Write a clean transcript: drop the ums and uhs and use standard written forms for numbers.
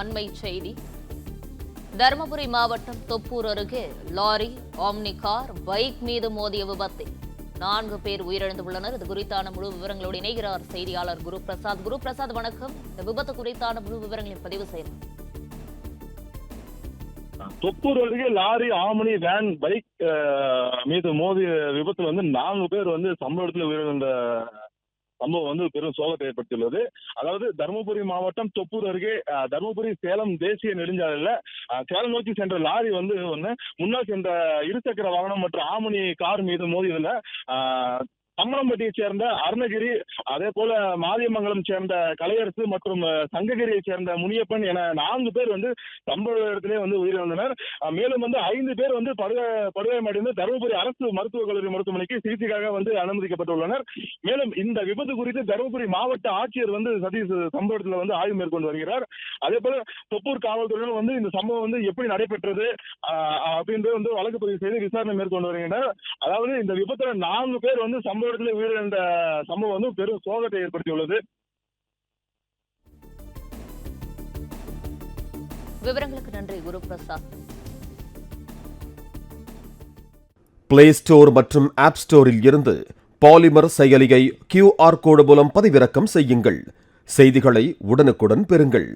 அண்மை செய்தி. தருமபுரி மாவட்டம் தொப்பூர் அருகே லாரி, ஆம்னி கார், பைக் மீது மோதிய விபத்தில் 4 பேர் உயிரிழந்துள்ளனர். இது குறித்தான முழு விவரங்களோடு இணைகிறார் செய்தியாளர் குருபிரசாத். குருபிரசாத், வணக்கம். இந்த விபத்து குறித்தான முழு விவரங்களை பதிவு செய்யலாம். தொப்பூர் அருகே லாரி, ஆம்னி, வேன், பைக் மீது மோதிய விபத்துல 4 பேர் சம்பவ இடத்துல உயிரிழந்த சம்பவம் பெரும் சோகத்தை ஏற்படுத்தியுள்ளது. அதாவது தருமபுரி மாவட்டம் தொப்பூர் அருகே தருமபுரி சேலம் தேசிய நெடுஞ்சாலையில சேலம் நோக்கி சென்ற லாரி முன்னால் சென்ற இருசக்கர வாகனம் மற்றும் ஆமணி கார் மீது மோதியதுல தம்மனம்பட்டியை சேர்ந்த அருணகிரி, அதே போல மாரியமங்கலம் சேர்ந்த கலையரசு மற்றும் சங்ககிரியை சேர்ந்த முனியப்பன் என 4 பேர் சம்பவ இடத்திலே உயிரிழந்தனர். மேலும் 5 பேர் படுகாயமடைந்து தருமபுரி அரசு மருத்துவக் கல்லூரி மருத்துவமனைக்கு சிகிச்சைக்காக அனுமதிக்கப்பட்டுள்ளனர். மேலும் இந்த விபத்து குறித்து தருமபுரி மாவட்ட ஆட்சியர் சதீஷ் சம்பவ இடத்துல ஆய்வு மேற்கொண்டு வருகிறார். அதே போல தொப்பூர் காவல்துறையினர் இந்த சம்பவம் எப்படி நடைபெற்றது அப்படின்ற வழக்கு பதிவு செய்து விசாரணை மேற்கொண்டு வருகின்றனர். அதாவது இந்த விபத்துல 4 பேர் சம்பவ இடத்துல உயிரிழந்த சம்பவம் பெரும் சோகத்தை ஏற்படுத்தியுள்ளது. விவரங்களுக்கு நன்றி குருபிரசாத். பிளே ஸ்டோர் மற்றும் ஆப் ஸ்டோரில் இருந்து பாலிமர் செயலியை QR கோடு மூலம் பதிவிறக்கம் செய்யுங்கள். செய்திகளை உடனுக்குடன் பெறுங்கள்.